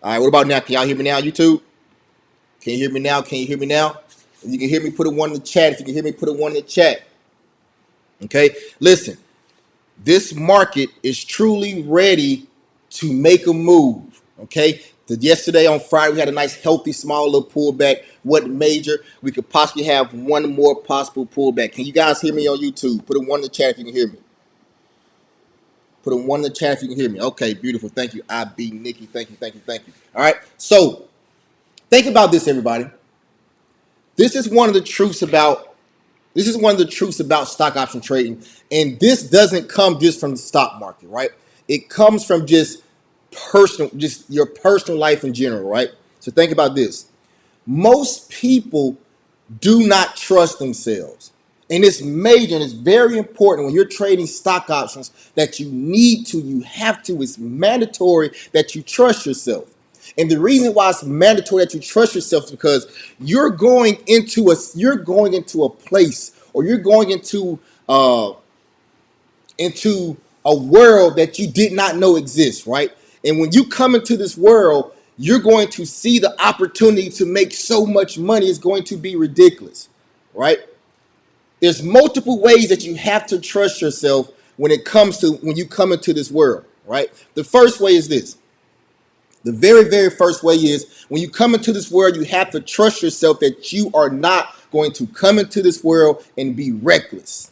All right, what about now? Can y'all hear me now, YouTube? Can you hear me now? Can you hear me now? If you can hear me, put a one in the chat. If you can hear me, put a one in the chat. Okay, listen. This market is truly ready to make a move. Okay, yesterday on Friday we had a nice, healthy, small little pullback. Wasn't major. We could possibly have one more possible pullback. Can you guys hear me on YouTube? Put a one in the chat if you can hear me. Put a one in the chat if you can hear me. Okay, beautiful. Thank you, IB Nikki. Thank you, thank you, thank you. All right, so think about this, everybody. This is one of the truths about stock option trading, and this doesn't come just from the stock market, right? It comes from just your personal life in general, right? So think about this. Most people do not trust themselves. And it's major and it's very important when you're trading stock options that you have to, it's mandatory that you trust yourself. And the reason why it's mandatory that you trust yourself is because you're going into a place, or you're going into a world that you did not know exists, right? And when you come into this world, you're going to see the opportunity to make so much money. It's going to be ridiculous, right? There's multiple ways that you have to trust yourself when you come into this world, right? The first way is this. The very, very first way is when you come into this world, you have to trust yourself that you are not going to come into this world and be reckless.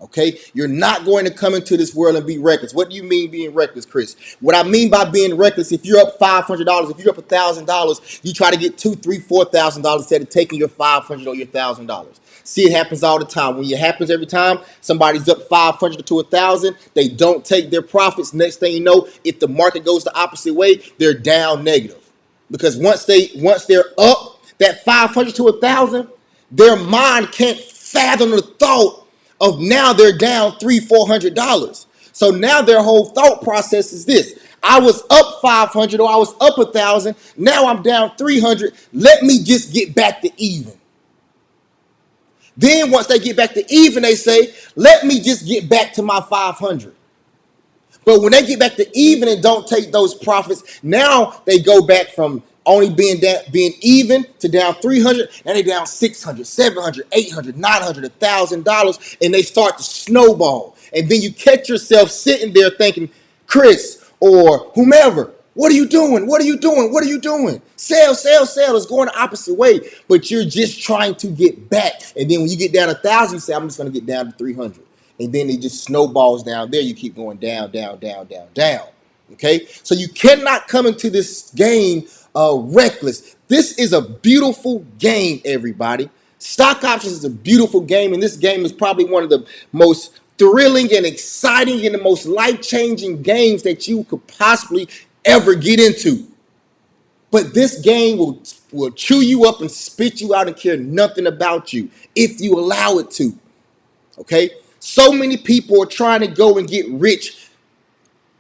Okay, you're not going to come into this world and be reckless. What do you mean being reckless, Chris? What I mean by being reckless, if you're up $500, if you're up $1,000, you try to get $2,000, $3,000, $4,000 instead of taking your $500 or your $1,000. See, it happens all the time. When it happens every time, somebody's up 500 to 1,000, they don't take their profits. Next thing you know, if the market goes the opposite way, they're down negative. Because once they're up that 500 to 1,000, their mind can't fathom the thought of now they're down $300-$400. So now their whole thought process is this: I was up 500 or I was up 1,000. Now I'm down 300. Let me just get back to even. Then once they get back to even, they say, let me just get back to my 500. But when they get back to even and don't take those profits, now they go back from only being even to down 300, and they down 600, 700, 800, 900, $1,000, and they start to snowball. And then you catch yourself sitting there thinking, Chris or whomever, what are you doing? What are you doing? What are you doing? Sell, sell, sell. It's going the opposite way, but you're just trying to get back. And then when you get down 1,000, you say, I'm just going to get down to 300. And then it just snowballs down there. You keep going down, down, down, down, down. Okay? So you cannot come into this game reckless. This is a beautiful game, everybody. Stock options is a beautiful game, and this game is probably one of the most thrilling and exciting and the most life-changing games that you could possibly ever get into. But this game will chew you up and spit you out and care nothing about you if you allow it to. Okay? So many people are trying to go and get rich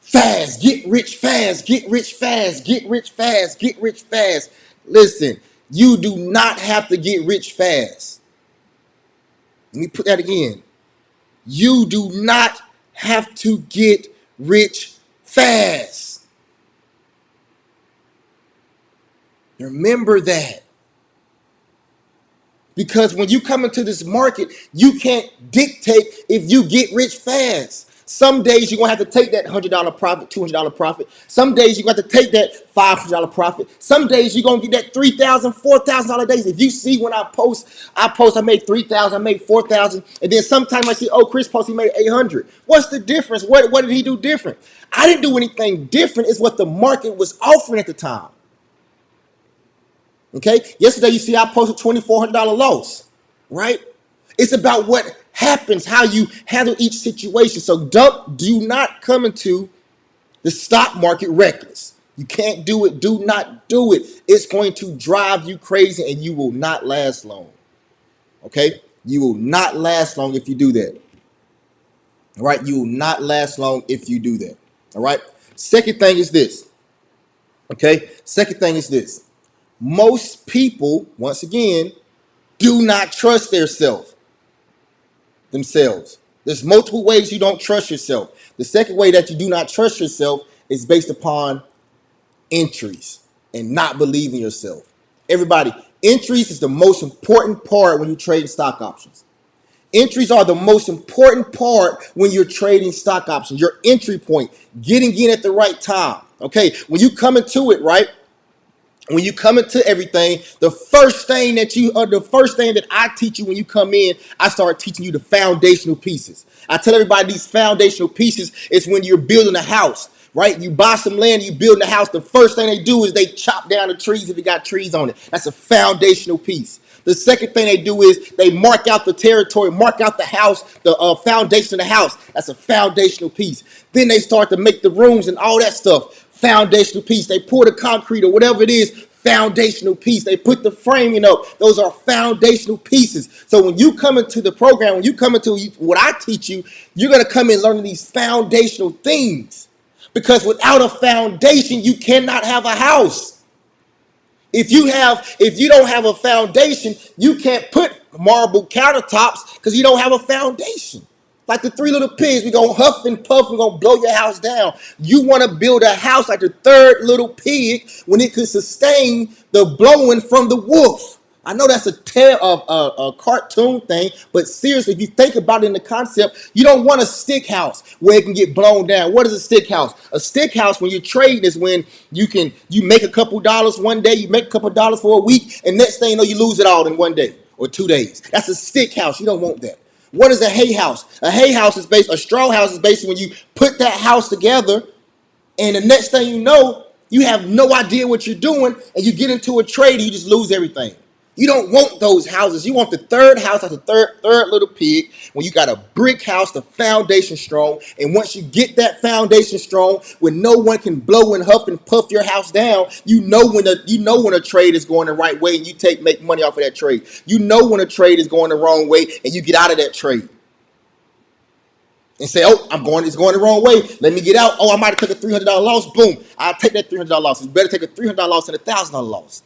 fast, get rich fast, get rich fast, get rich fast, get rich fast. Listen, you do not have to get rich fast. Let me put that again. You do not have to get rich fast. Remember that. Because when you come into this market, you can't dictate if you get rich fast. Some days you're going to have to take that $100 profit, $200 profit. Some days you're going to have to take that $500 profit. Some days you're going to get that $3,000, $4,000 days. If you see when I post, I made $3,000, I made $4,000. And then sometimes I see, oh, Chris posted, he made $800. What's the difference? What did he do different? I didn't do anything different. It's what the market was offering at the time. Okay, yesterday you see I posted $2,400 loss, right? It's about what happens, how you handle each situation. So do not come into the stock market reckless. You can't do it. Do not do it. It's going to drive you crazy and you will not last long. Okay, you will not last long if you do that. All right, you will not last long if you do that. All right. Second thing is this. Okay, second thing is this. Most people, once again, do not trust themselves. There's multiple ways you don't trust yourself. The second way that you do not trust yourself is based upon Entries and not believing yourself. Everybody, entries is the most important part when you trade stock options. Entries are the most important part when you're trading stock options. Your entry point, getting in at the right time. Okay, when you come into it, right? When you come into everything, the first thing that I teach you when you come in, I start teaching you the foundational pieces. I tell everybody these foundational pieces is when you're building a house, right? You buy some land, you build a house. The first thing they do is they chop down the trees if it got trees on it. That's a foundational piece. The second thing they do is they mark out the territory, mark out the house, the foundation of the house. That's a foundational piece. Then they start to make the rooms and all that stuff. Foundational piece. They pour the concrete or whatever it is. Foundational piece. They put the framing up. Those are foundational pieces. So when you come into the program, when you come into what I teach you, you're going to come in learning these foundational things. Because without a foundation, you cannot have a house. If you don't have a foundation, you can't put marble countertops because you don't have a foundation. Like the three little pigs, we're going to huff and puff, we're going to blow your house down. You want to build a house like the third little pig when it could sustain the blowing from the wolf. I know that's a cartoon thing, but seriously, if you think about it in the concept, you don't want a stick house where it can get blown down. What is a stick house? A stick house when you're trading is when you make a couple dollars one day, you make a couple dollars for a week, and next thing you know, you lose it all in one day or 2 days. That's a stick house. You don't want that. What is a hay house? A straw house is basically when you put that house together, and the next thing you know, you have no idea what you're doing, and you get into a trade and you just lose everything. You don't want those houses. You want the third house, like the third little pig, when you got a brick house, the foundation strong. And once you get that foundation strong, when no one can blow and huff and puff your house down, you know when a trade is going the right way and you make money off of that trade. You know when a trade is going the wrong way and you get out of that trade. And say, oh, it's going the wrong way. Let me get out. Oh, I might have took a $300 loss. Boom. I'll take that $300 loss. It's better take a $300 loss than a $1,000 loss.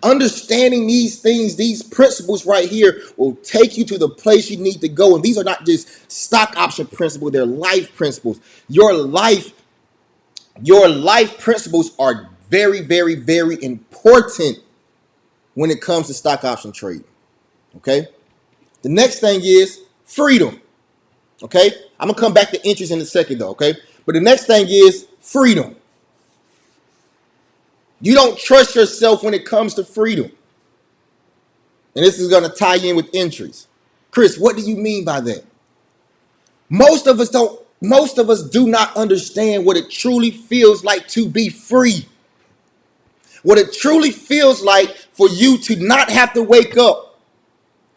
Understanding these things, these principles right here will take you to the place you need to go. And these are not just stock option principles, they're life principles. Your life principles are very, very, very important when it comes to stock option trading. Okay? The next thing is freedom. Okay? I'm going to come back to interest in a second though, okay? But the next thing is freedom. You don't trust yourself when it comes to freedom. And this is going to tie in with entries. Chris, what do you mean by that? Most of us do not understand what it truly feels like to be free. What it truly feels like for you to not have to wake up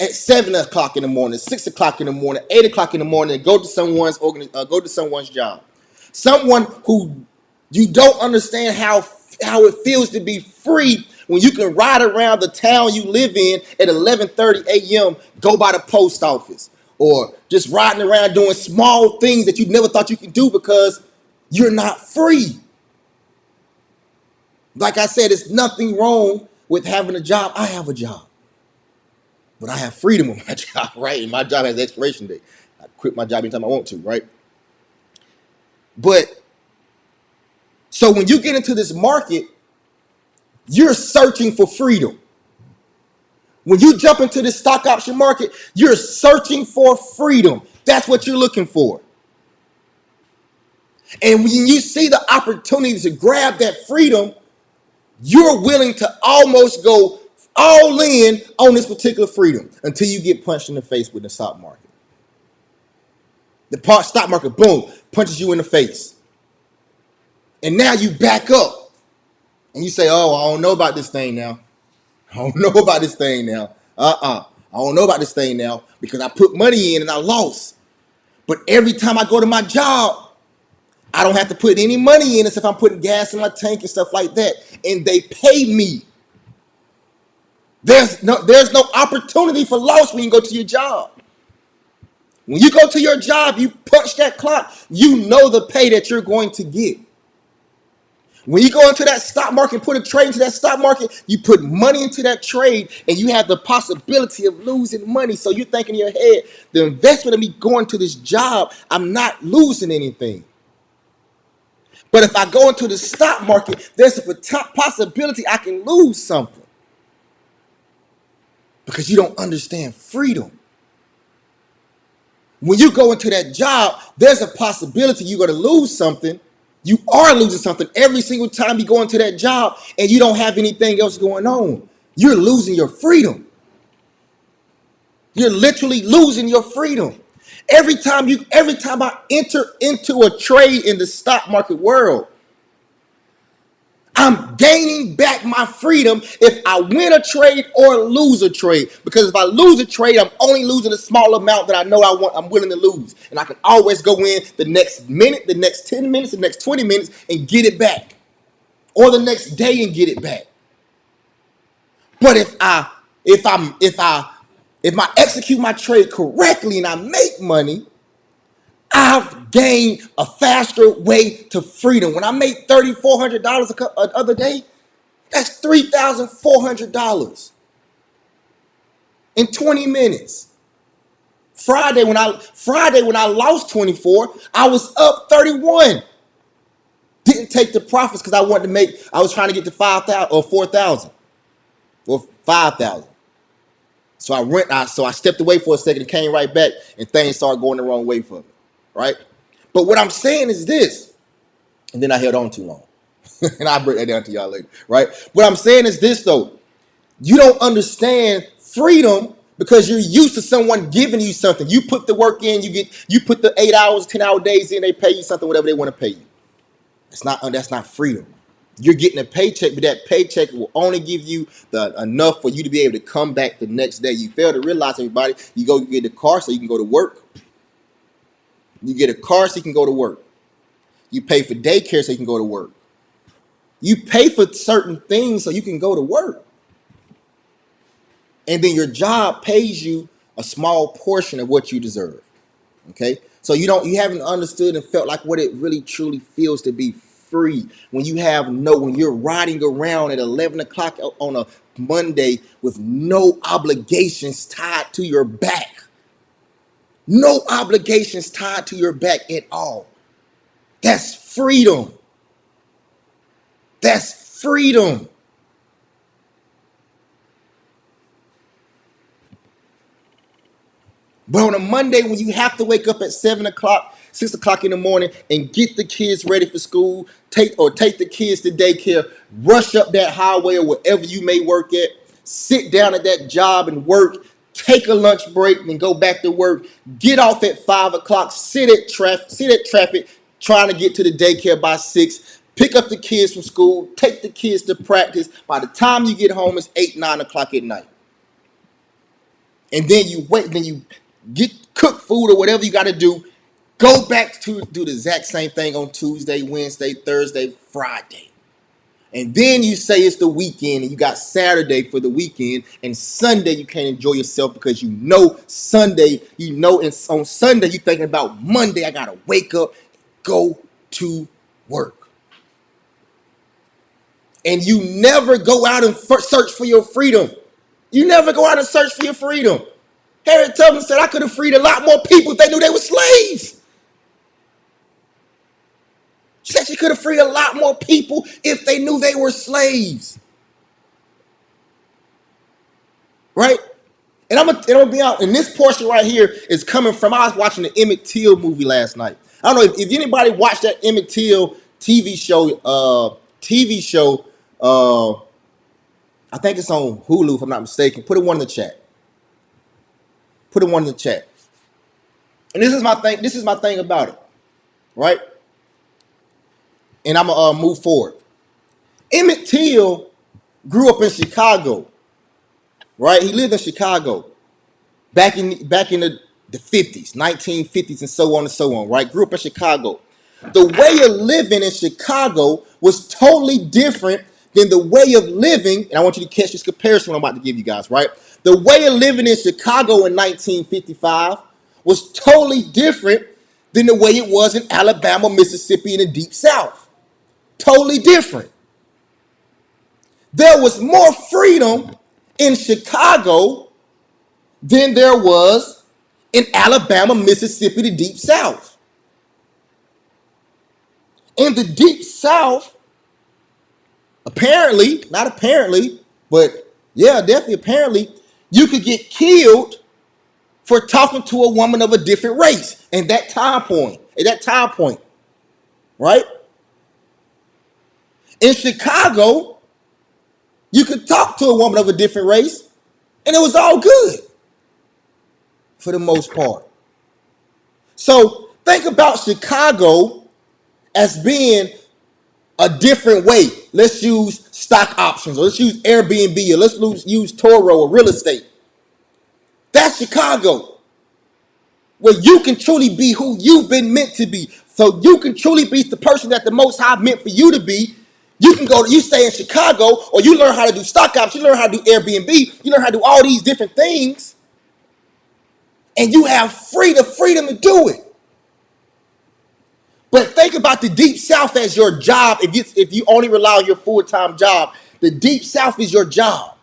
at 7 o'clock in the morning, 6 o'clock in the morning, 8 o'clock in the morning, and go to someone's job. Someone who you don't understand how it feels to be free when you can ride around the town you live in at 11:30 a.m., go by the post office, or just riding around doing small things that you never thought you could do because you're not free. Like I said, there's nothing wrong with having a job. I have a job, but I have freedom with my job, right? And my job has an expiration date. I quit my job anytime I want to, right? But so when you get into this market, you're searching for freedom. When you jump into this stock option market, you're searching for freedom. That's what you're looking for. And when you see the opportunity to grab that freedom, you're willing to almost go all in on this particular freedom until you get punched in the face with the stock market. The stock market, boom, punches you in the face. And now you back up and you say, oh, I don't know about this thing now. I don't know about this thing now. I don't know about this thing now because I put money in and I lost. But every time I go to my job, I don't have to put any money in as if I'm putting gas in my tank and stuff like that. And they pay me. There's no opportunity for loss when you go to your job. When you go to your job, you punch that clock. You know the pay that you're going to get. When you go into that stock market and put a trade into that stock market, you put money into that trade and you have the possibility of losing money. So you're thinking in your head, the investment of me going to this job, I'm not losing anything. But if I go into the stock market, there's a possibility I can lose something because you don't understand freedom. When you go into that job, there's a possibility you're going to lose something. You are losing something every single time you go into that job and you don't have anything else going on. You're losing your freedom. You're literally losing your freedom. Every time I enter into a trade in the stock market world, I'm gaining back my freedom if I win a trade or lose a trade. Because if I lose a trade, I'm only losing a small amount that I know I'm willing to lose. And I can always go in the next minute, the next 10 minutes, the next 20 minutes and get it back. Or the next day and get it back. But if I execute my trade correctly and I make money, I've gained a faster way to freedom. When I made $3,400 the other day, that's $3,400 in 20 minutes. Friday when I lost 24, I was up 31. Didn't take the profits because I was trying to get to 5,000 or 4,000 or 5,000. So I stepped away for a second and came right back, and things started going the wrong way for me, right? But what I'm saying is this, and then I held on too long. And I'll break that down to y'all later, right? What I'm saying is this, though. You don't understand freedom because you're used to someone giving you something. You put the work in, you put the 8 hours, 10-hour days in, they pay you something, whatever they want to pay you. That's not freedom. You're getting a paycheck, but that paycheck will only give you enough for you to be able to come back the next day. You fail to realize, everybody, you go get a car so you can go to work. You get a car so you can go to work. You pay for daycare so you can go to work. You pay for certain things so you can go to work. And then your job pays you a small portion of what you deserve. Okay? So you haven't understood and felt like what it really truly feels to be free. When you're riding around at 11 o'clock on a Monday with no obligations tied to your back. No obligations tied to your back at all. That's freedom. That's freedom. But on a Monday, when you have to wake up at 7 o'clock, 6 o'clock in the morning and get the kids ready for school, take the kids to daycare, rush up that highway or wherever you may work at, sit down at that job and work, take a lunch break and go back to work, get off at 5 o'clock, sit at traffic, trying to get to the daycare by 6, pick up the kids from school, take the kids to practice. By the time you get home, it's 8, 9 o'clock at night. And then you cook food or whatever you got to do, go back to do the exact same thing on Tuesday, Wednesday, Thursday, Friday. And then you say it's the weekend and you got Saturday for the weekend, and Sunday you can't enjoy yourself because Sunday, and on Sunday you're thinking about Monday, I got to wake up, go to work. And you never go out and search for your freedom. You never go out and search for your freedom. Harriet Tubman said, I could have freed a lot more people if they knew they were slaves. She said she could have freed a lot more people if they knew they were slaves. Right? And I'm gonna be out. And this portion right here is coming from, I was watching the Emmett Till movie last night. I don't know if anybody watched that Emmett Till TV show. I think it's on Hulu, if I'm not mistaken. Put one in the chat. And this is my thing about it, right? And I'm gonna move forward. Emmett Till grew up in Chicago, right? He lived in Chicago back in the 50s, 1950s, and so on, right? Grew up in Chicago. The way of living in Chicago was totally different than the way of living, and I want you to catch this comparison I'm about to give you guys, right? The way of living in Chicago in 1955 was totally different than the way it was in Alabama, Mississippi, and the Deep South. Totally different. There was more freedom in Chicago than there was in Alabama, Mississippi, the Deep South. In the deep South, apparently, not apparently, but yeah, definitely apparently, you could get killed for talking to a woman of a different race at that time point, right? In Chicago, you could talk to a woman of a different race, and it was all good for the most part. So think about Chicago as being a different way. Let's use stock options, or let's use Airbnb, or let's use Toro or real estate. That's Chicago, where you can truly be who you've been meant to be. So you can truly be the person that the Most High meant for you to be. You stay in Chicago, or you learn how to do stock options, you learn how to do Airbnb, you learn how to do all these different things, and you have freedom to do it. But think about the Deep South as your job. If you only rely on your full-time job, the Deep South is your job.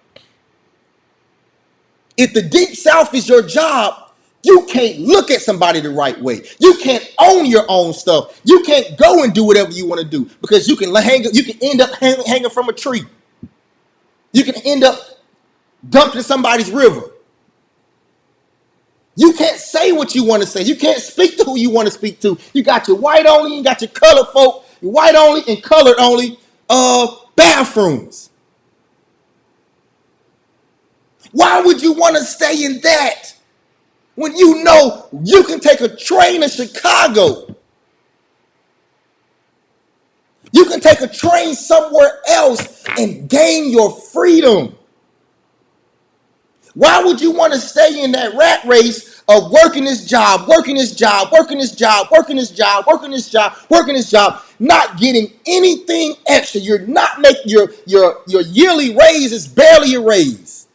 If the Deep South is your job, you can't look at somebody the right way. You can't own your own stuff. You can't go and do whatever you want to do, because you can end up hanging from a tree. You can end up dumped in somebody's river. You can't say what you want to say. You can't speak to who you want to speak to. You got your white only, you got your colored folk, your white only and colored only bathrooms. Why would you want to stay in that when you know you can take a train to Chicago? You can take a train somewhere else and gain your freedom. Why would you want to stay in that rat race of working this job, working this job, working this job, working this job, working this job, working this job, not getting anything extra? You're not making your yearly raise is barely a raise.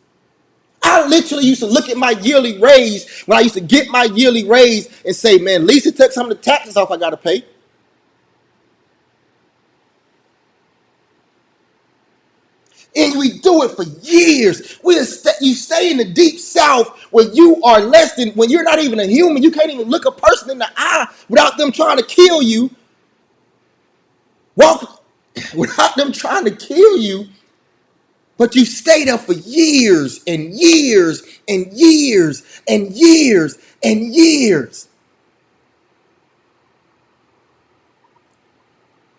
I literally used to look at my yearly raise when I used to get my yearly raise and say, man, at least it took some of the taxes off I got to pay. And we do it for years. You stay in the Deep South where you are less than, when you're not even a human, you can't even look a person in the eye without them trying to kill you. Without them trying to kill you. But you stay there for years and years and years and years and years.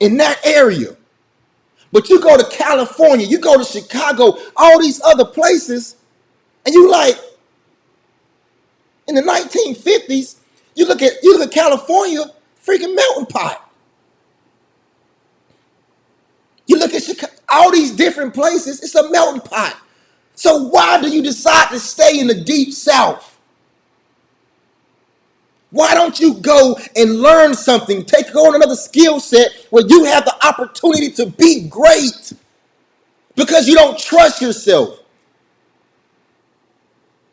In that area. But you go to California, you go to Chicago, all these other places, and you like, in the 1950s, you look at California, freaking melting pot. You look at Chicago, all these different places, it's a melting pot. So why do you decide to stay in the Deep South? Why don't you go and learn something, take on another skill set where you have the opportunity to be great? Because you don't trust yourself.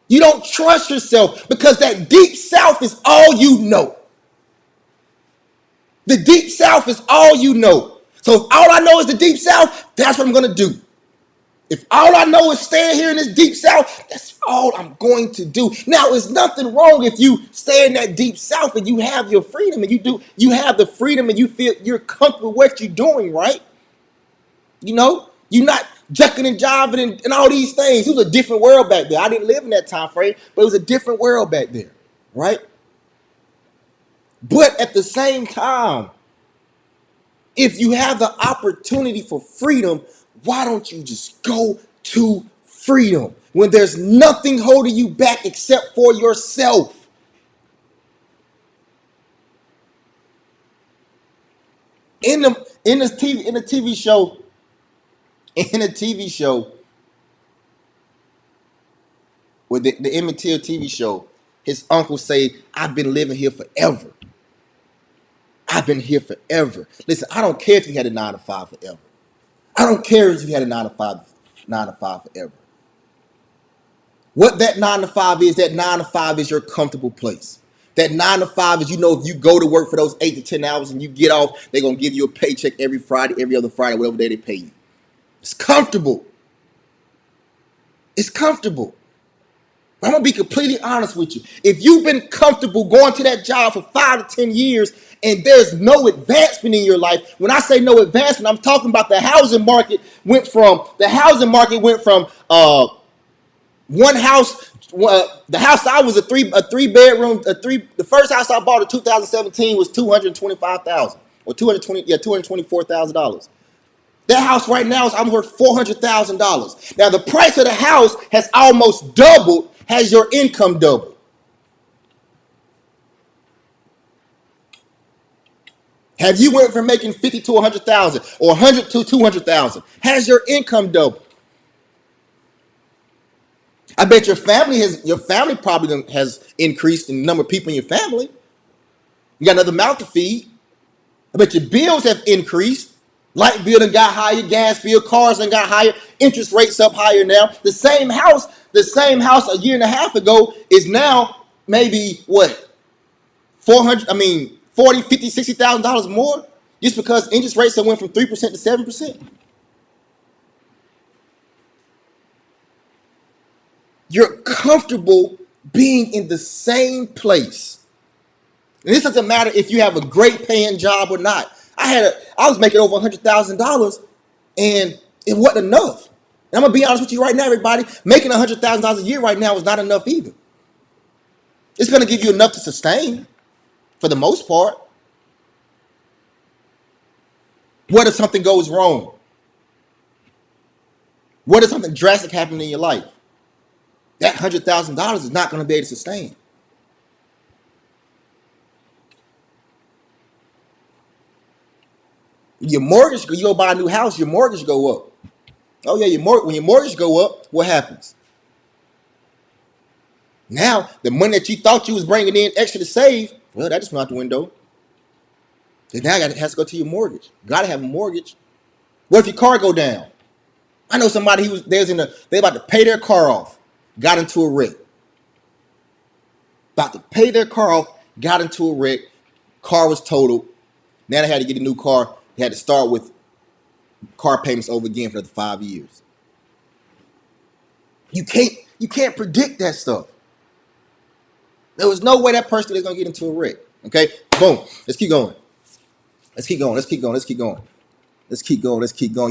You don't trust yourself because that Deep South is all you know. The Deep South is all you know. So if all I know is the Deep South, that's what I'm going to do. If all I know is staying here in this Deep South, that's all I'm going to do. Now, there's nothing wrong if you stay in that Deep South and you have your freedom and you have the freedom and you feel you're comfortable with what you're doing, right? You know, you're not jucking and jiving and all these things. It was a different world back there. I didn't live in that time frame, but it was a different world back there, right? But at the same time, if you have the opportunity for freedom, why don't you just go to freedom when there's nothing holding you back except for yourself? In the TV show, with the Emmett Till TV show, his uncle say, "I've been living here forever. I've been here forever." Listen, I don't care if you had a 9 to 5 forever. I don't care if you had a 9 to 5 forever. What that 9 to 5 is, that 9 to 5 is your comfortable place. That 9 to 5 is, if you go to work for those 8 to 10 hours and you get off, they're going to give you a paycheck every Friday, every other Friday, whatever day they pay you. It's comfortable. It's comfortable. I'm gonna be completely honest with you. If you've been comfortable going to that job for 5 to 10 years and there's no advancement in your life, when I say no advancement, I'm talking about the housing market went from one house. The house I was a three bedroom, the first house I bought in 2017 was $225,000 or $224,000. That house right now I'm worth $400,000. Now the price of the house has almost doubled. Has your income doubled? Have you went from making 50 to 100,000 or 100 to 200,000? Has your income doubled? I bet your family probably has increased in the number of people in your family. You got another mouth to feed. I bet your bills have increased. Light bill done got higher, gas bill, cars done got higher, interest rates up higher now. The same house a year and a half ago is now maybe what? 40, 50, $60,000 more just because interest rates have went from 3% to 7%. You're comfortable being in the same place. And this doesn't matter if you have a great paying job or not. I was making over $100,000 and it wasn't enough. And I'm gonna be honest with you right now, everybody. Making $100,000 a year right now is not enough either. It's gonna give you enough to sustain, for the most part. What if something goes wrong? What if something drastic happens in your life? That $100,000 is not gonna be able to sustain. Your mortgage, you go buy a new house, your mortgage go up. Oh yeah, when your mortgage go up, what happens? Now, the money that you thought you was bringing in extra to save, well, that just went out the window. And now it has to go to your mortgage. You gotta have a mortgage. What if your car go down? I know somebody they about to pay their car off, got into a wreck. About to pay their car off, got into a wreck, car was totaled. Now they had to get a new car. They had to start with car payments over again for the 5 years. You can't predict that stuff. There was no way that person is gonna get into a wreck. Okay, boom. Let's keep going.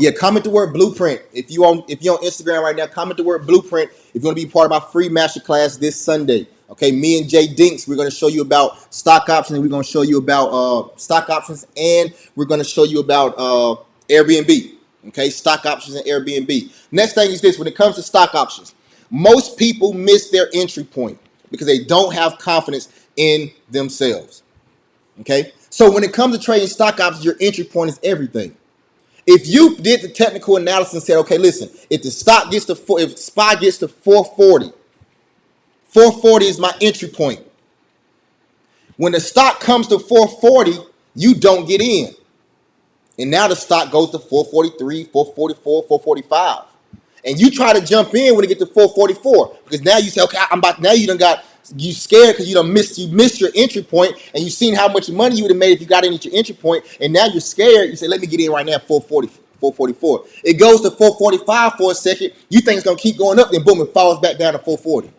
Yeah, comment the word blueprint. If you're on Instagram right now, comment the word blueprint if you want to be part of my free masterclass this Sunday. Okay, me and Jay Dinks, we're going to show you about stock options. We're going to show you about stock options, and we're going to show you about Airbnb. Okay, stock options and Airbnb. Next thing is this: when it comes to stock options, most people miss their entry point because they don't have confidence in themselves. Okay, so when it comes to trading stock options, your entry point is everything. If you did the technical analysis and said, okay, listen, if SPY gets to 440, 440 is my entry point. When the stock comes to 440, you don't get in. And now the stock goes to 443, 444, 445. And you try to jump in when it gets to 444. Because now you say, okay, you scared because you missed your entry point, and you've seen how much money you would have made if you got in at your entry point, and now you're scared. You say, let me get in right now at 440, 444. It goes to 445 for a second. You think it's gonna keep going up, then boom, it falls back down to 440.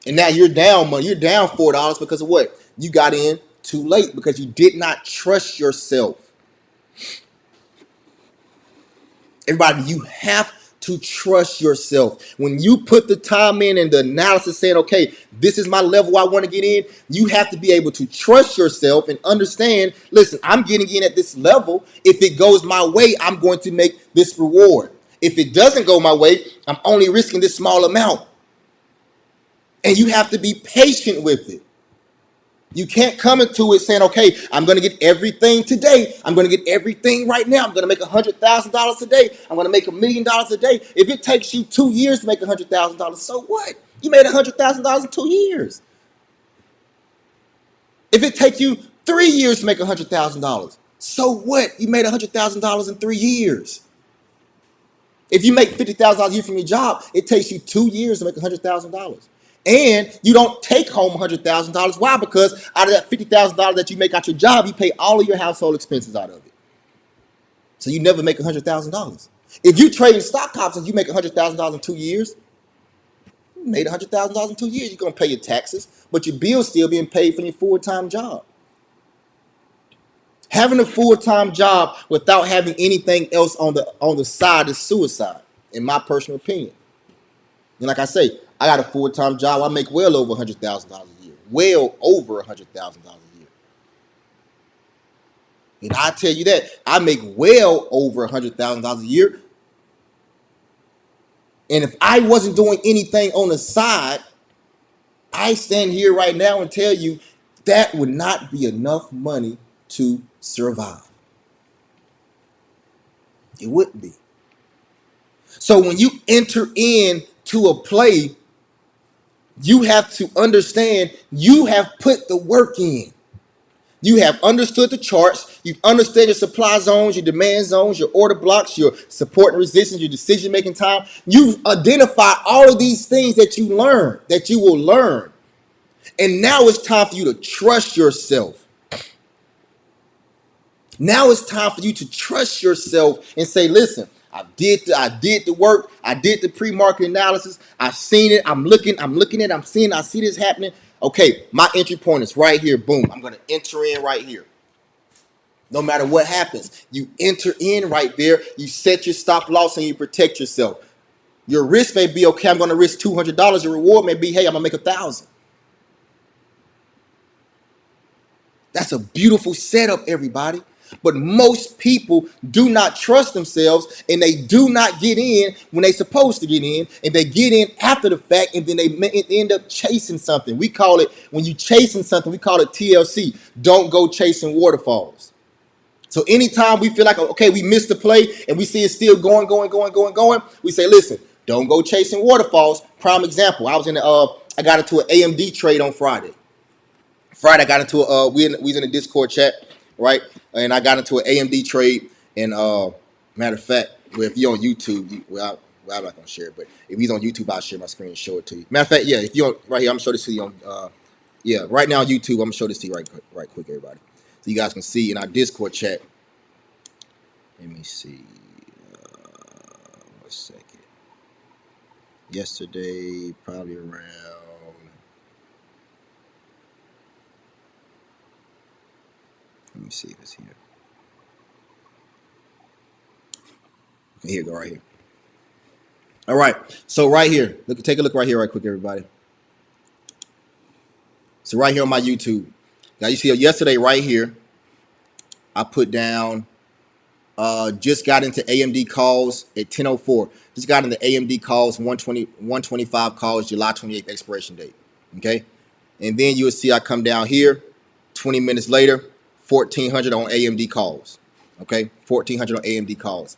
And now you're down money. You're down $4 because of what? You got in too late because you did not trust yourself. Everybody, you have to trust yourself. When you put the time in and the analysis saying, okay, this is my level I want to get in, you have to be able to trust yourself and understand, listen, I'm getting in at this level. If it goes my way, I'm going to make this reward. If it doesn't go my way, I'm only risking this small amount. And you have to be patient with it. You can't come into it saying, okay, I'm going to get everything today. I'm going to get everything right now. I'm going to make $100,000 a day. I'm going to make $1 million a day. If it takes you 2 years to make $100,000, so what? You made $100,000 in 2 years. If it takes you 3 years to make $100,000, so what? You made $100,000 in 3 years. If you make $50,000 a year from your job, it takes you 2 years to make $100,000. And you don't take home $100,000. Why? Because out of that $50,000 that you make out your job, you pay all of your household expenses out of it. So you never make $100,000. If you trade in stock options, you make $100,000 in 2 years. You made $100,000 in 2 years. You're gonna pay your taxes, but your bills still being paid from your full-time job. Having a full-time job without having anything else on the side is suicide, in my personal opinion. And like I say, I got a full-time job. I make well over $100,000 a year. Well over $100,000 a year. And I tell you that I make well over $100,000 a year. And if I wasn't doing anything on the side, I stand here right now and tell you that would not be enough money to survive. It wouldn't be. So when you enter into a play, you have to understand you have put the work in. You have understood the charts. You've understood your supply zones, your demand zones, your order blocks, your support and resistance, your decision-making time. You've identified all of these things that you learn, that you will learn. And now it's time for you to trust yourself. Now it's time for you to trust yourself and say, listen, I did the work. I did the pre-market analysis. I've seen it. I'm looking at it. I see this happening. Okay, my entry point is right here. Boom. I'm going to enter in right here. No matter what happens, you enter in right there. You set your stop loss and you protect yourself. Your risk may be, okay, I'm going to risk $200. Your reward may be, hey, I'm going to make $1,000. That's a beautiful setup, everybody. But most people do not trust themselves, and they do not get in when they're supposed to get in, and they get in after the fact, and then they end up chasing something. We call it, when you chasing something, we call it TLC. Don't go chasing waterfalls. So anytime we feel like, okay, we missed the play, and we see it still going, we say, listen, don't go chasing waterfalls. Prime example, I got into an AMD trade on Friday. I got into we was in a Discord chat, right? And I got into an AMD trade. And matter of fact, well, if you're on YouTube, I'm not gonna share it, but if he's on YouTube, I'll share my screen and show it to you. Matter of fact, yeah, if you're on, right here, I'm gonna show this to you on right now on YouTube. I'm gonna show this to you right quick, everybody, so you guys can see in our Discord chat. Let me see. 1 second. Yesterday, probably around. Let me see if it's here. Okay, here we go, right here. All right, so right here, take a look right here, right quick, everybody. So right here on my YouTube, now you see yesterday right here, I put down, just got into AMD calls at 10:04. Just got into AMD calls, 125 calls, July 28th expiration date. Okay, and then you will see I come down here, 20 minutes later. 1,400 on AMD calls. Okay, 1,400 on AMD calls.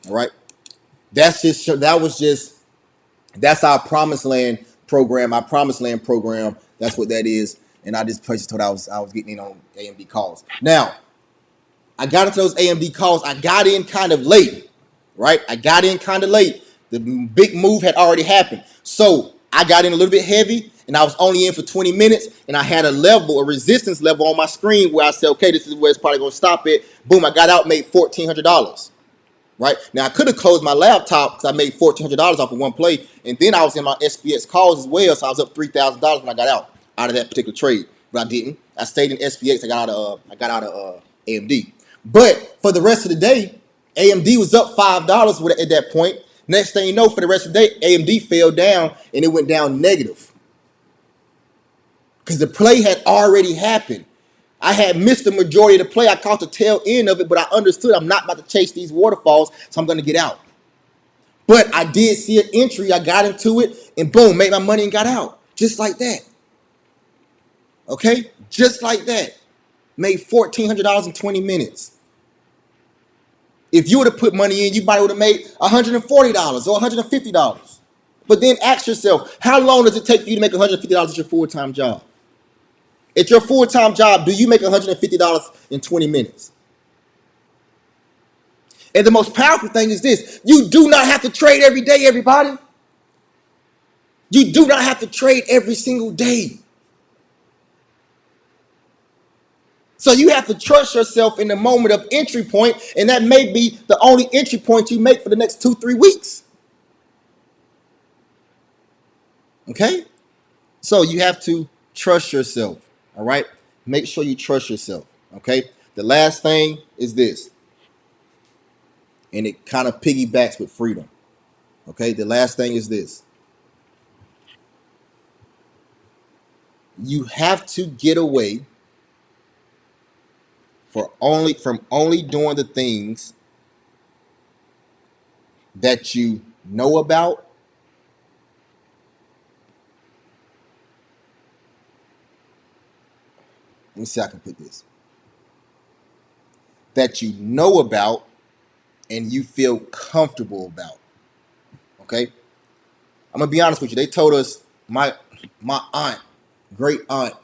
All right, that's our Promised Land program. Our Promised Land program. That's what that is. And I just thought I was getting in on AMD calls. Now, I got into those AMD calls. I got in kind of late, right? The big move had already happened, so I got in a little bit heavy. And I was only in for 20 minutes, and I had a resistance level on my screen where I said, okay, this is where it's probably going to stop it. Boom, I got out, made $1,400, right? Now, I could have closed my laptop because I made $1,400 off of one play, and then I was in my SPX calls as well, so I was up $3,000 when I got out of that particular trade. But I didn't. I stayed in SPX. I got out of AMD. But for the rest of the day, AMD was up $5 at that point. Next thing you know, for the rest of the day, AMD fell down, and it went down negative. Because the play had already happened. I had missed the majority of the play. I caught the tail end of it, but I understood I'm not about to chase these waterfalls, so I'm going to get out. But I did see an entry. I got into it, and boom, made my money and got out. Just like that. Okay? Just like that. Made $1,400 in 20 minutes. If you would have put money in, you probably would have made $140 or $150. But then ask yourself, how long does it take for you to make $150 at your full-time job? At your full-time job, do you make $150 in 20 minutes? And the most powerful thing is this. You do not have to trade every day, everybody. You do not have to trade every single day. So you have to trust yourself in the moment of entry point, and that may be the only entry point you make for the next 2-3 weeks. Okay? So you have to trust yourself. All right? Make sure you trust yourself. Okay? The last thing is this, and it kind of piggybacks with freedom. Okay? The last thing is this. You have to get away from only doing the things that you know about. Let me see how I can put this. That you know about and you feel comfortable about. Okay? I'm gonna be honest with you. They told us my aunt, great aunt,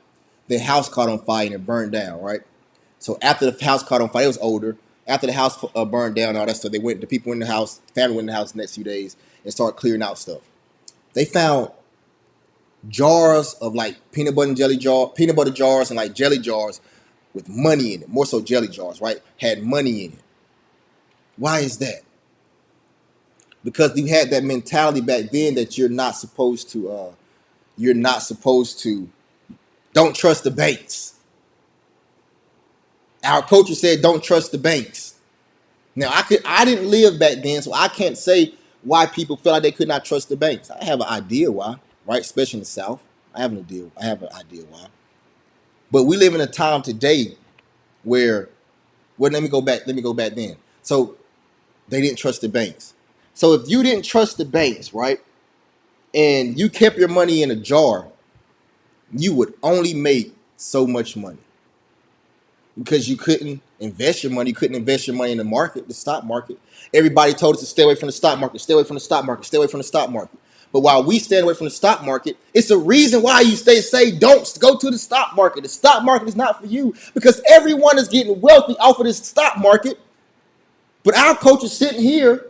their house caught on fire and it burned down, right? So after the house caught on fire, it was older. After the house burned down and all that stuff, they went. The people in the house, family went in the house the next few days and started clearing out stuff. They found jars of like peanut butter jars and like jelly jars with money in it. More so jelly jars, right? Had money in it. Why is that? Because you had that mentality back then that you're not supposed to. You're not supposed to. Don't trust the banks. Our culture said don't trust the banks. Now I didn't live back then, so I can't say why people feel like they could not trust the banks. I have an idea why, right? Especially in the South. I have an idea why. But we live in a time today where, well, let me go back then. So they didn't trust the banks. So if you didn't trust the banks, right, and you kept your money in a jar, you would only make so much money. Because you couldn't invest your money. You couldn't invest your money in the market, the stock market. Everybody told us to stay away from the stock market, stay away from the stock market, stay away from the stock market. But while we stand away from the stock market, it's a reason why you say don't go to the stock market. The stock market is not for you because everyone is getting wealthy off of this stock market. But our coach is sitting here.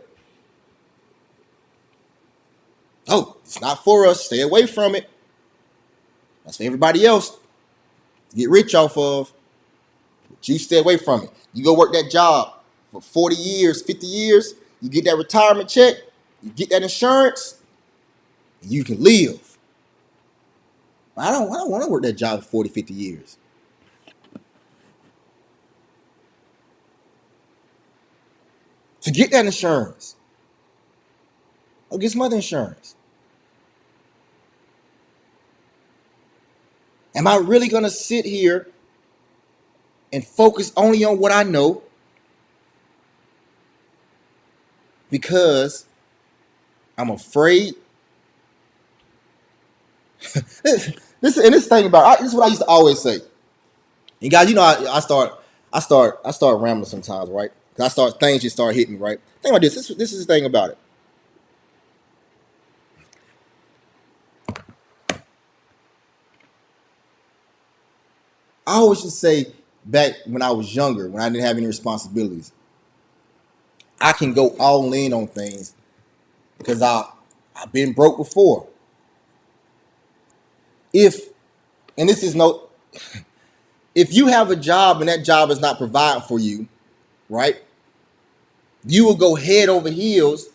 Oh, it's not for us. Stay away from it. That's for everybody else to get rich off of. You stay away from it. You go work that job for 40 years, 50 years. You get that retirement check. You get that insurance. And you can live. I don't want to work that job for 40, 50 years. To get that insurance. I'll get some other insurance. Am I really going to sit here and focus only on what I know? Because I'm afraid. This thing about this is what I used to always say. And guys, you know, I start rambling sometimes, right? Because things just start hitting me, right? Think about this. This is the thing about it. I always just say back when I was younger, when I didn't have any responsibilities, I can go all in on things because I've been broke before. If and this is no if you have a job and that job is not providing for you, right? You will go head over heels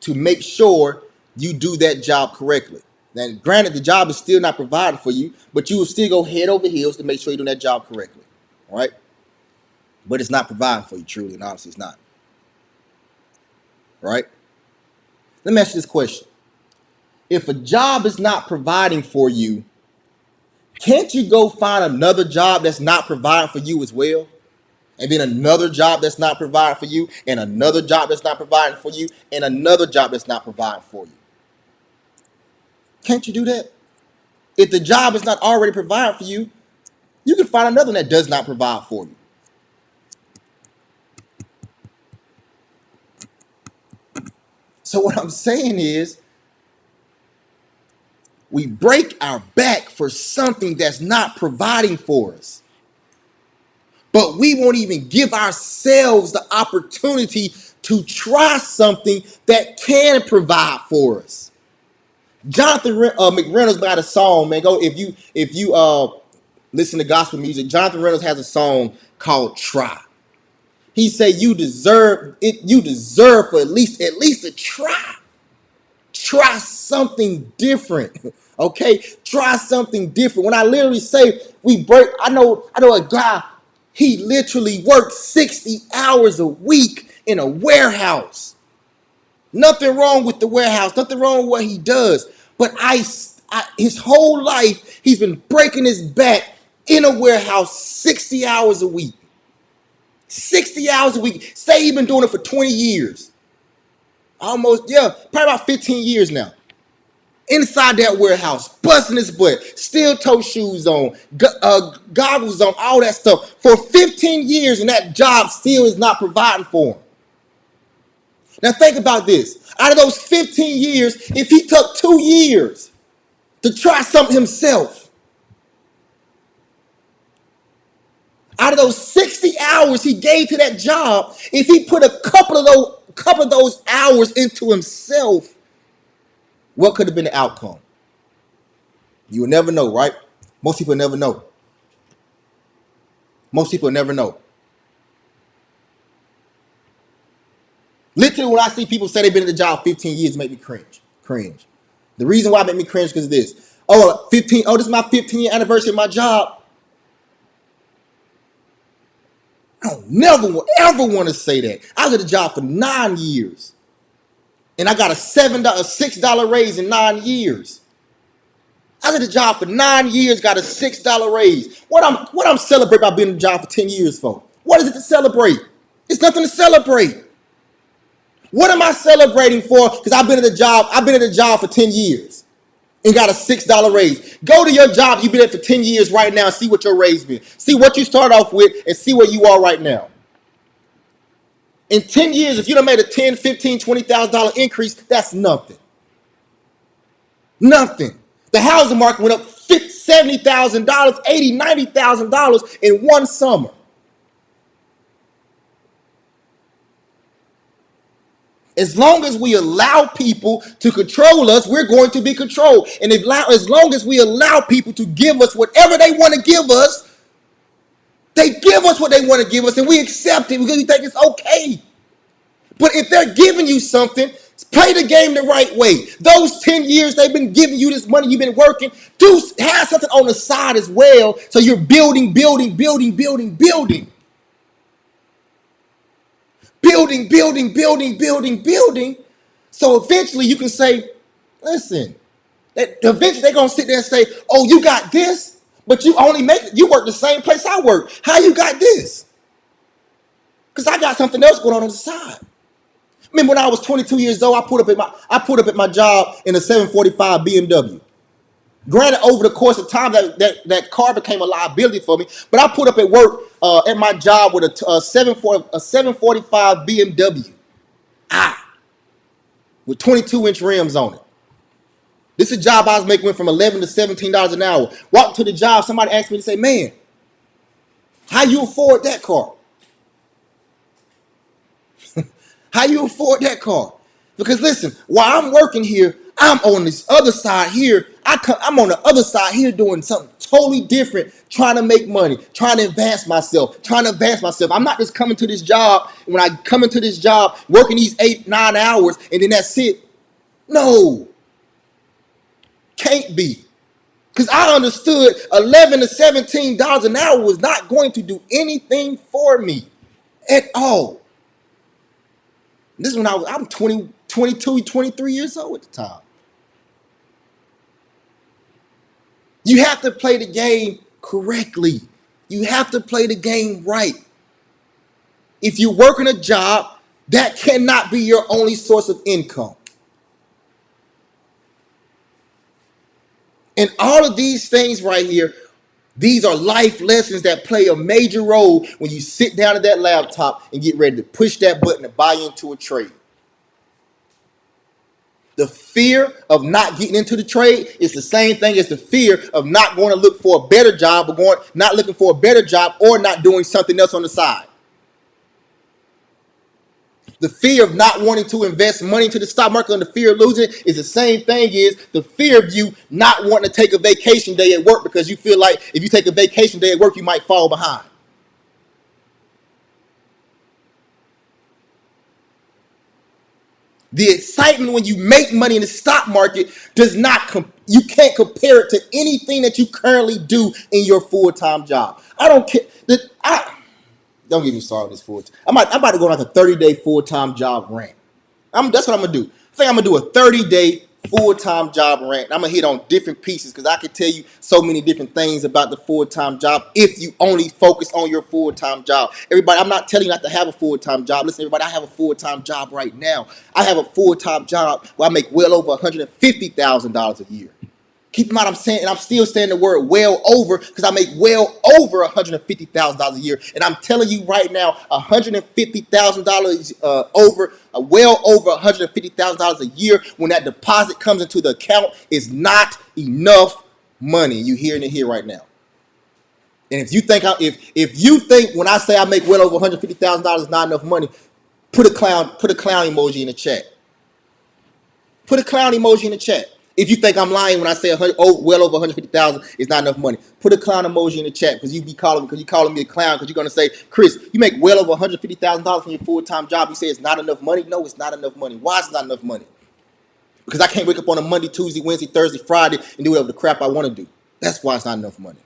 to make sure you do that job correctly. Now, granted, the job is still not providing for you, but you will still go head over heels to make sure you're doing that job correctly, all right? But it's not providing for you, truly and honestly, it's not, right? Let me ask you this question. If a job is not providing for you, can't you go find another job that's not providing for you as well? And then another job that's not providing for you, and another job that's not providing for you, and another job that's not providing for you. Can't you do that? If the job is not already providing for you, you can find another one that does not provide for you. So what I'm saying is, we break our back for something that's not providing for us. But we won't even give ourselves the opportunity to try something that can provide for us. Jonathan McReynolds got a song, man. Go if you listen to gospel music. Jonathan Reynolds has a song called "Try." He said you deserve it. You deserve for at least a try. Try something different. Okay? Try something different. When I literally say I know a guy, he literally works 60 hours a week in a warehouse. Nothing wrong with the warehouse, nothing wrong with what he does. But his whole life, he's been breaking his back in a warehouse 60 hours a week. 60 hours a week. Say he's been doing it for 20 years. Almost, yeah, probably about 15 years now. Inside that warehouse, busting his butt, steel toe shoes on, goggles on, all that stuff for 15 years, and that job still is not providing for him. Now think about this. Out of those 15 years, if he took 2 years to try something himself, out of those 60 hours he gave to that job, if he put a couple of those hours into himself, what could have been the outcome? You will never know, right? Most people never know. Most people never know. Literally, when I see people say they've been in the job 15 years, it make me cringe. The reason why it make me cringe is this. This is my 15-year anniversary of my job. I don't never ever want to say that. I was at the job for 9 years. And I got a $6 raise in 9 years. I was at the job for 9 years, got a $6 raise. What I'm celebrating by being in the job for 10 years for? What is it to celebrate? It's nothing to celebrate. What am I celebrating for? Because I've been at the job for 10 years and got a $6 raise. Go to your job, you've been there for 10 years right now, and see what your raise been. See what you start off with and see where you are right now. In 10 years, if you done made a $10,000, $15,000, $20,000 increase, that's nothing. Nothing. The housing market went up $70,000, $80,000, $90,000 in one summer. As long as we allow people to control us, we're going to be controlled. And as long as we allow people to give us whatever they want to give us, they give us what they want to give us, and we accept it because we think it's okay. But if they're giving you something, play the game the right way. Those 10 years they've been giving you this money, you've been working, have something on the side as well, so you're building. Building. So eventually you can say, listen, eventually they're going to sit there and say, oh, you got this, but you work the same place I work. How you got this? Because I got something else going on the side. Remember when I was 22 years old, I pulled up at my job in a 745 BMW. Granted, over the course of time, that car became a liability for me. But I pulled up at work at my job with a 745 BMW, with 22-inch rims on it. This is a job I was making, went from $11 to $17 an hour. Walked to the job, somebody asked me to say, man, how you afford that car? How you afford that car? Because listen, while I'm working here, I'm on this other side here. I'm on the other side here doing something totally different, trying to make money, trying to advance myself. I'm not just coming to this job. When I come into this job, working these 8-9 hours, and then that's it. No. Can't be. Because I understood $11 to $17 an hour was not going to do anything for me at all. This is when I'm 22, 23 years old at the time. You have to play the game correctly. You have to play the game right. If you're working a job, that cannot be your only source of income. And all of these things right here, these are life lessons that play a major role when you sit down at that laptop and get ready to push that button to buy into a trade. The fear of not getting into the trade is the same thing as the fear of not going to look for a better job not looking for a better job or not doing something else on the side. The fear of not wanting to invest money into the stock market and the fear of losing is the same thing as the fear of you not wanting to take a vacation day at work because you feel like if you take a vacation day at work, you might fall behind. The excitement when you make money in the stock market does not you can't compare it to anything that you currently do in your full-time job. I don't care. Don't get me started with this full-time. I'm about to go on like a 30-day full-time job rant. That's what I'm gonna do. I think I'm gonna do a 30-day full-time job rant. I'm gonna hit on different pieces because I can tell you so many different things about the full-time job if you only focus on your full-time job. Everybody, I'm not telling you not to have a full-time job. Listen, everybody, I have a full-time job right now. I have a full-time job where I make well over $150,000 a year. Keep in mind, I'm saying, and I'm still saying the word well over because I make well over $150,000 a year. And I'm telling you right now, $150,000 well over $150,000 a year when that deposit comes into the account is not enough money. You hearing it here right now. And if you think if you think when I say I make well over $150,000 is not enough money, put a clown emoji in the chat. Put a clown emoji in the chat. If you think I'm lying when I say well over 150,000 is not enough money, put a clown emoji in the chat because you calling me a clown because you're gonna say, Chris, you make well over $150,000 from your full-time job. You say it's not enough money. No, it's not enough money. Why is it not enough money? Because I can't wake up on a Monday, Tuesday, Wednesday, Thursday, Friday and do whatever the crap I want to do. That's why it's not enough money.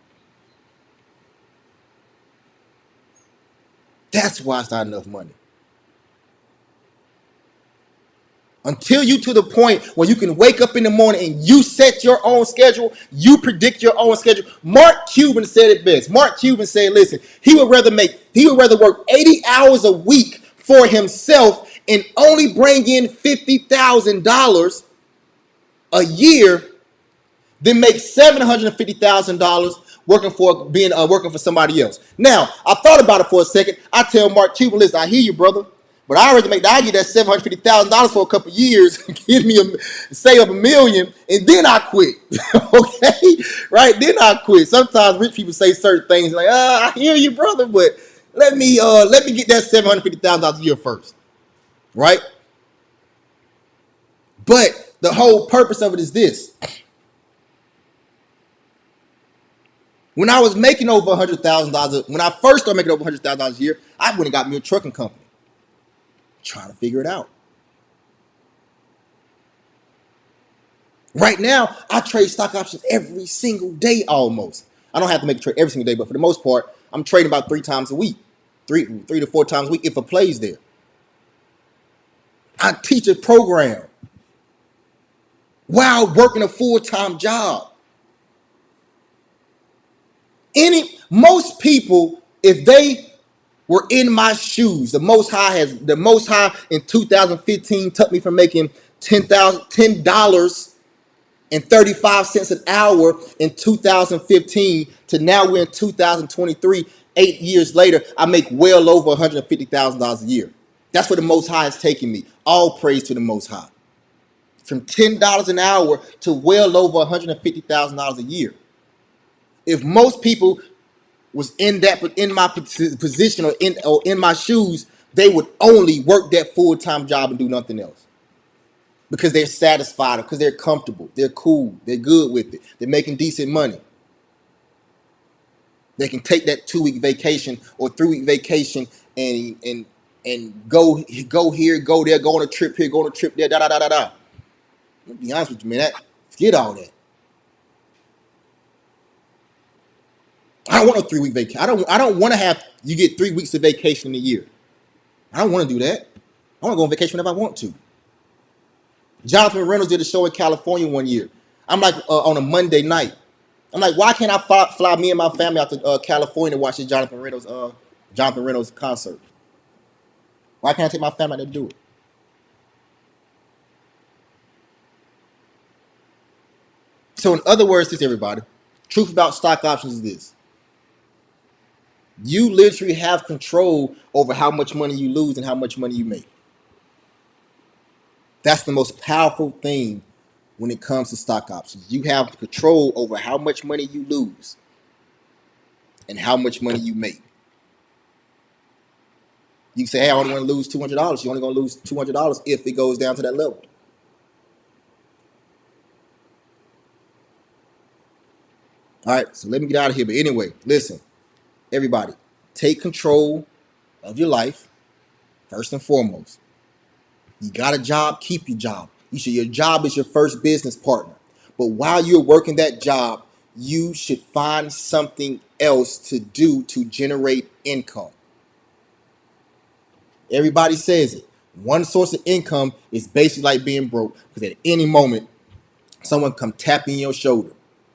That's why it's not enough money. Until you to the point where you can wake up in the morning and you set your own schedule, you predict your own schedule. Mark Cuban said it best. Mark Cuban said, listen, he would rather work 80 hours a week for himself and only bring in $50,000 a year than make $750,000 working for somebody else. Now, I thought about it for a second. I tell Mark Cuban, listen, I hear you, brother. But I get that $750,000 for a couple years, save up $1 million, and then I quit. Okay, right? Then I quit. Sometimes rich people say certain things like, I hear you, brother, but let me get that $750,000 a year first, right? But the whole purpose of it is this: when I was making over $100,000, when I first started making over $100,000 a year, I went and got me a trucking company. Trying to figure it out. Right now, I trade stock options every single day almost. I don't have to make a trade every single day, but for the most part, I'm trading about 3 times a week. Three to 4 times a week if a play's there. I teach a program while working a full-time job. Most people, if they were in my shoes, the Most High in 2015 took me from making $10.35 an hour in 2015 to now we're in 2023. 8 years later, I make well over $150,000 a year. That's where the Most High is taking me. All praise to the Most High. From $10 an hour to well over $150,000 a year. If most people was in my position or in my shoes, they would only work that full-time job and do nothing else. Because they're satisfied, because they're comfortable, they're cool, they're good with it, they're making decent money. They can take that 2-week vacation or 3-week vacation and go here, go there, go on a trip here, go on a trip there, da. Let me be honest with you, man. Forget all that. I don't want a 3-week vacation. I don't want to have you get 3 weeks of vacation in a year. I don't want to do that. I want to go on vacation whenever I want to. Jonathan Reynolds did a show in California one year. I'm like on a Monday night. I'm like, why can't I fly me and my family out to California to watch the Jonathan Reynolds concert? Why can't I take my family out there to do it? So in other words, this everybody, truth about stock options is this. You literally have control over how much money you lose and how much money you make. That's the most powerful thing when it comes to stock options. You have control over how much money you lose and how much money you make. You say, hey, I only want to lose $200. You're only going to lose $200 if it goes down to that level. All right, so let me get out of here. But anyway, listen, everybody, take control of your life first and foremost. You got a job, keep your job. Your job is your first business partner. But while you're working that job, you should find something else to do to generate income. Everybody says it. One source of income is basically like being broke, because at any moment, someone come tapping your shoulder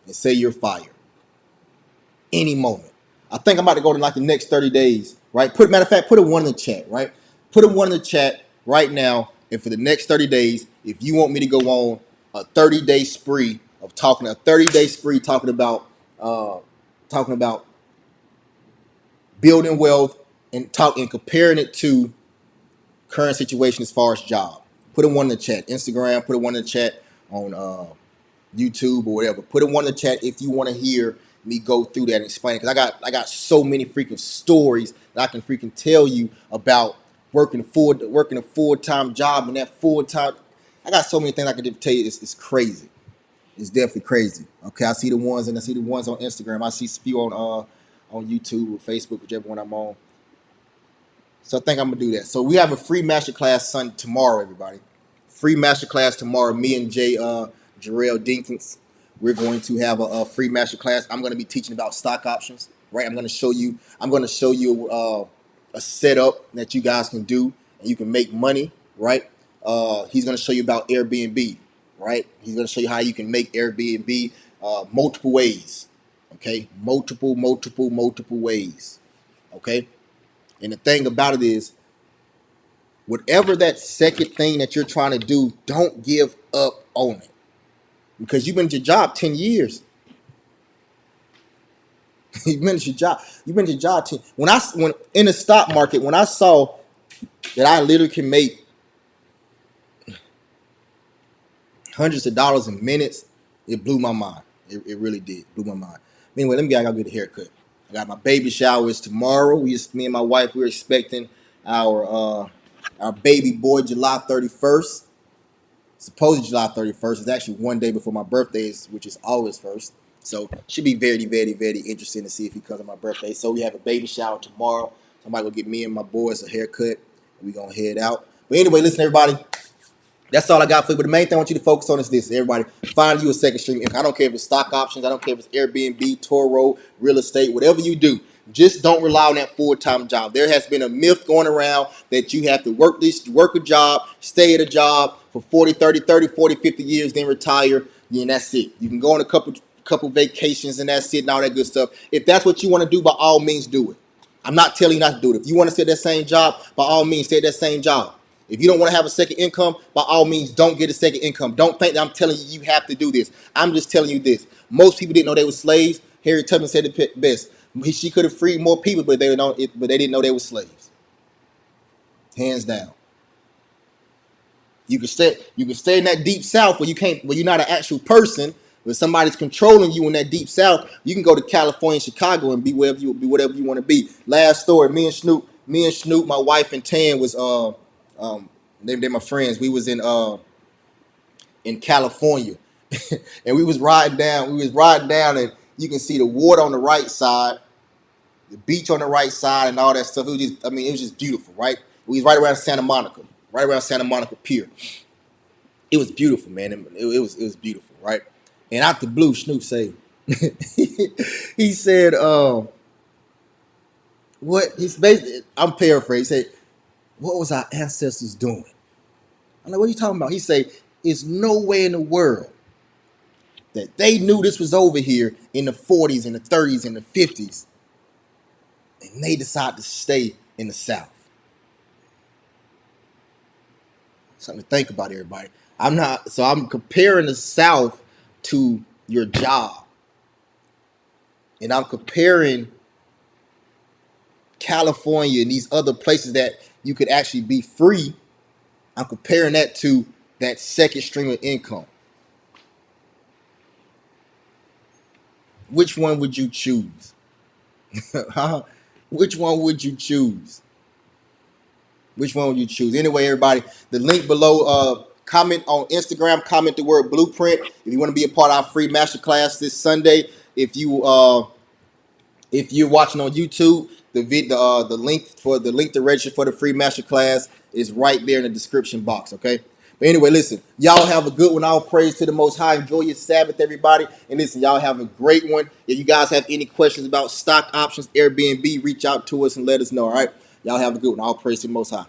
and say you're fired. Any moment. I think I'm about to go to like the next 30 days, right? Matter of fact, put a one in the chat, right? Put a one in the chat right now. And for the next 30 days, if you want me to go on a 30-day spree of talking, talking about building wealth and comparing it to current situation as far as job. Put a one in the chat. Instagram, put a one in the chat on YouTube or whatever. Put a one in the chat if you want to hear me go through that and explain it. Because I got so many freaking stories that I can freaking tell you about working a full-time job, and that full-time. I got so many things I can tell you. It's crazy. It's definitely crazy. Okay, I see the ones on Instagram. I see a few on YouTube or Facebook, whichever one I'm on. So I think I'm gonna do that. So we have a free masterclass tomorrow, everybody. Free masterclass tomorrow. Me and Jarrell Dinkins. We're going to have a free masterclass. I'm going to be teaching about stock options. Right. I'm going to show you a setup that you guys can do and you can make money. Right. He's going to show you about Airbnb. Right. He's going to show you how you can make Airbnb multiple ways. Okay. Multiple ways. Okay. And the thing about it is, whatever that second thing that you're trying to do, don't give up on it. Because you've been at your job 10 years. You've been at your job 10. When in the stock market, when I saw that I literally can make hundreds of dollars in minutes, it blew my mind. It really did. Blew my mind. Anyway, let me go get a haircut. I got my baby showers tomorrow. Me and my wife, we're expecting our baby boy July 31st. Supposedly July 31st. It's actually one day before my birthday, which is August 1st. So should be very, very, very interesting to see if he comes on my birthday. So we have a baby shower tomorrow. Somebody will get me and my boys a haircut. We're going to head out. But anyway, listen, everybody. That's all I got for you. But the main thing I want you to focus on is this, everybody. Find you a second stream. I don't care if it's stock options. I don't care if it's Airbnb, Toro, real estate, whatever you do. Just don't rely on that full-time job. There has been a myth going around that you have to work a job, stay at a job for 40, 50 years, then retire, and that's it. You can go on a couple vacations and that's it and all that good stuff. If that's what you want to do, by all means do it. I'm not telling you not to do it. If you want to stay at that same job, by all means stay at that same job. If you don't want to have a second income, by all means, don't get a second income. Don't think that I'm telling you have to do this. I'm just telling you this. Most people didn't know they were slaves. Harriet Tubman said it best. She could have freed more people, but they didn't know they were slaves. Hands down. You can stay in that deep south where you're not an actual person, but somebody's controlling you in that deep south. You can go to California, Chicago, and be whatever you want to be. Last story, me and Snoop, my wife and Tan was they're my friends. We was in California, and we was riding down, and you can see the water on the right side, the beach on the right side, and all that stuff. It was just beautiful, right? We was right around Santa Monica Pier. It was beautiful, man. It was beautiful, right? And out the blue, Snoop said, he said, what? He's basically, I'm paraphrasing. He said, what was our ancestors doing? I'm like, what are you talking about? He said, there's no way in the world that they knew this was over here in the 40s and the 30s and the 50s, and they decided to stay in the South. Something to think about, everybody. I'm comparing the South to your job. And I'm comparing California and these other places that you could actually be free. I'm comparing that to that second stream of income. Which one would you choose? Which one would you choose? Which one would you choose? Anyway, everybody, the link below, comment on Instagram, comment the word blueprint. If you want to be a part of our free masterclass this Sunday, if you're watching on YouTube, the link to register for the free masterclass is right there in the description box, okay? But anyway, listen, y'all have a good one. All praise to the Most High. Enjoy your Sabbath, everybody. And listen, y'all have a great one. If you guys have any questions about stock options, Airbnb, reach out to us and let us know, all right? Y'all have a good one. All praise to the Most High.